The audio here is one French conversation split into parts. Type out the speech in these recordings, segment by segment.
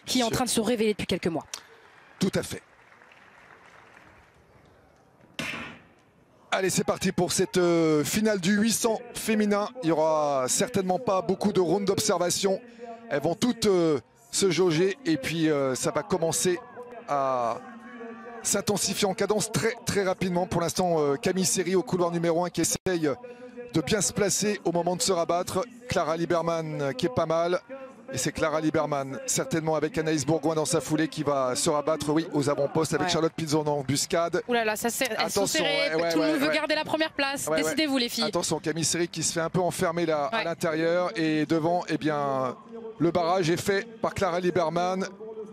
qui est en train de se révéler depuis quelques mois. Tout à fait. Allez, c'est parti pour cette finale du 800 féminin. Il n'y aura certainement pas beaucoup de rounds d'observation. Elles vont toutes se jauger et puis ça va commencer à s'intensifier en cadence très rapidement. Pour l'instant, Camille Seri au couloir numéro 1 qui essaye de bien se placer au moment de se rabattre. Clara Liberman qui est pas mal. Et c'est Clara Liberman, certainement avec Anaïs Bourgoin dans sa foulée, qui va se rabattre, oui, aux avant-postes avec Charlotte Pizzo en embuscade. Ouh là là, elles sont serrées, tout le monde veut garder la première place. Décidez-vous les filles. Attention, Camille Seri qui se fait un peu enfermer là à l'intérieur. Et devant, eh bien, le barrage est fait par Clara Liberman,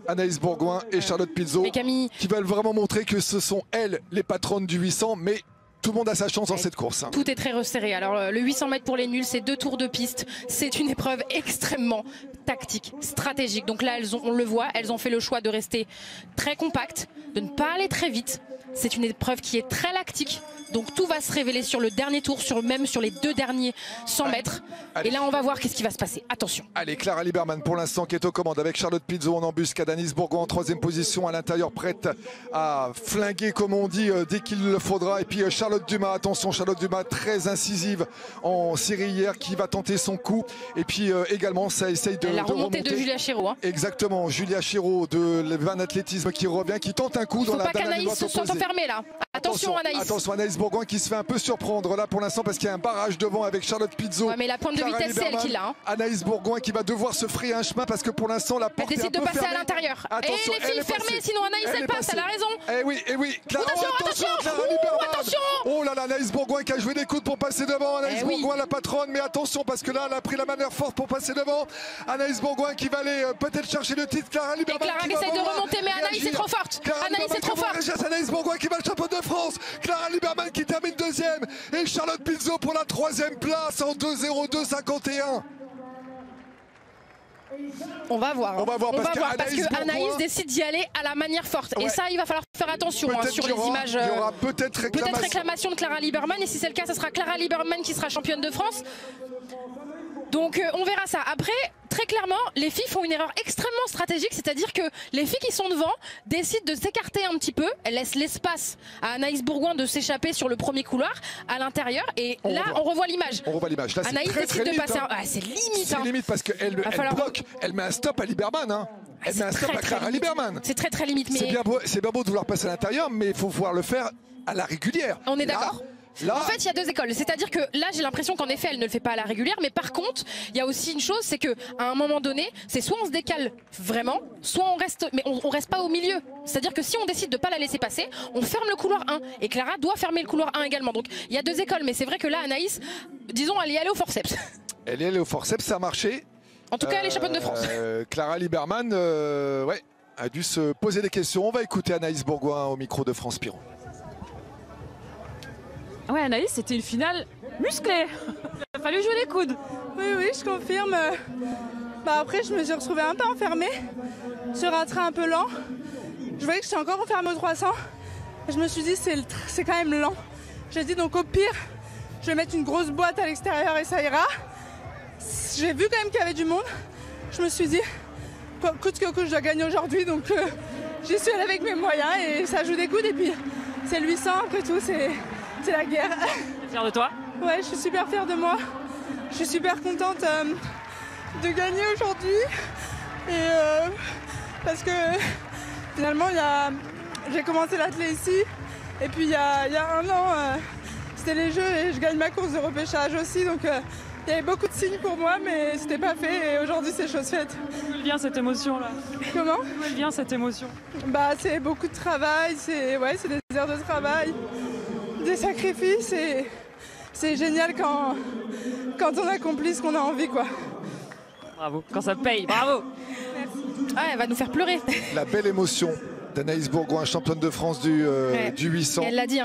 Anaïs Bourgoin et Charlotte Pizzo, qui veulent vraiment montrer que ce sont elles les patronnes du 800, mais tout le monde a sa chance dans cette course. Tout est très resserré. Alors le 800 mètres pour les nuls, c'est 2 tours de piste. C'est une épreuve extrêmement tactique, stratégique. Donc là, on le voit, elles ont fait le choix de rester très compactes, de ne pas aller très vite. C'est une épreuve qui est très lactique. Donc tout va se révéler sur le dernier tour, même sur les 2 derniers 100 mètres. Et là, on va voir qu'est-ce qui va se passer. Attention. Allez, Clara Liberman pour l'instant qui est aux commandes avec Charlotte Pizzo en embuscade. Anaïs Bourgoin en 3e position à l'intérieur, prête à flinguer comme on dit dès qu'il le faudra. Et puis Charlotte Dumas, attention, Charlotte Dumas très incisive en série hier qui va tenter son coup. Et puis également ça essaye de la remontée remonter de Julia Chéreau. Exactement, Julia Chéreau de Van Athlétisme qui revient, qui tente un coup dans la. Il ne faut pas qu'Anaïs se sente enfermée là. Attention Anaïs. Attention Anaïs Bourgoin qui se fait un peu surprendre là pour l'instant parce qu'il y a un barrage devant avec Charlotte Pizzo. Ouais, mais la pointe de vitesse c'est elle qui l'a. Anaïs Bourgoin qui va devoir se frayer un chemin parce que pour l'instant la porte elle décide de passer à l'intérieur. Et les filles fermées, sinon Anaïs elle passe, elle a raison. Eh oui, Clara, attention, Clara Liberman. Oh là là, Anaïs Bourgoin qui a joué des coudes pour passer devant. Anaïs Bourgoin la patronne, mais attention parce que là elle a pris la manœuvre forte pour passer devant. Anaïs Bourgoin qui va aller peut-être chercher le titre. Clara Liberman. Et Clara qui essaye de remonter, mais Anaïs est trop forte. Anaïs est trop forte. Anaïs Bourgoin qui va le champion de France. Clara Liberman qui termine 2e et Charlotte Pizzo pour la 3e place en 2:02:51. On va voir. Parce que Anaïs décide d'y aller à la manière forte. Et ça, il va falloir faire attention sur les images. Il y aura peut-être réclamation de Clara Liberman. Et si c'est le cas, ce sera Clara Liberman qui sera championne de France. Donc on verra ça. Après, très clairement, les filles font une erreur extrêmement stratégique, c'est-à-dire que les filles qui sont devant décident de s'écarter un petit peu. Elles laissent l'espace à Anaïs Bourgoin de s'échapper sur le premier couloir à l'intérieur. Et là, on revoit l'image. On revoit l'image. Anaïs décide de passer. C'est limite. C'est limite parce qu'elle bloque. Elle met un stop à Liberman. Elle met un stop à Clara Liberman. C'est très limite. C'est bien beau de vouloir passer à l'intérieur, mais il faut pouvoir le faire à la régulière. On est d'accord. En fait, il y a 2 écoles. C'est-à-dire que là, j'ai l'impression qu'en effet, elle ne le fait pas à la régulière. Mais par contre, il y a aussi une chose, c'est qu'à un moment donné, c'est soit on se décale vraiment, soit on reste, mais on reste pas au milieu. C'est-à-dire que si on décide de pas la laisser passer, on ferme le couloir 1. Et Clara doit fermer le couloir 1 également. Donc, il y a 2 écoles. Mais c'est vrai que là, Anaïs, disons, elle y allait au forceps. Elle est allée au forceps, ça a marché. En tout cas, elle est championne de France. Clara Liberman, a dû se poser des questions. On va écouter Anaïs Bourgoin au micro de France Piron. Ouais, Anaïs, c'était une finale musclée. Il a fallu jouer les coudes. Oui, je confirme. Après, je me suis retrouvée un peu enfermée sur un train un peu lent. Je voyais que j'étais encore enfermée au 300. Je me suis dit, c'est quand même lent. J'ai dit, donc au pire, je vais mettre une grosse boîte à l'extérieur et ça ira. J'ai vu quand même qu'il y avait du monde. Je me suis dit, coûte que coûte, je dois gagner aujourd'hui. Donc, j'y suis allée avec mes moyens et ça joue des coudes. Et puis, c'est le 800 que tout, c'est la guerre. T'es fière de toi? Ouais, je suis super fière de moi. Je suis super contente de gagner aujourd'hui. Et parce que finalement, j'ai commencé l'athlé ici. Et puis il y a 1 an, c'était les Jeux et je gagne ma course de repêchage aussi. Donc il y avait beaucoup de signes pour moi, mais c'était pas fait. Et aujourd'hui, c'est chose faite. D'où elle vient cette émotion là? Comment? D'où elle vient cette émotion? C'est beaucoup de travail. C'est des heures de travail. Des sacrifices et c'est génial quand on accomplit ce qu'on a envie, quoi. Bravo, quand ça paye, bravo. Merci. Elle va nous faire pleurer. La belle émotion d'Anaïs Bourgoin, championne de France du 800. Elle l'a dit,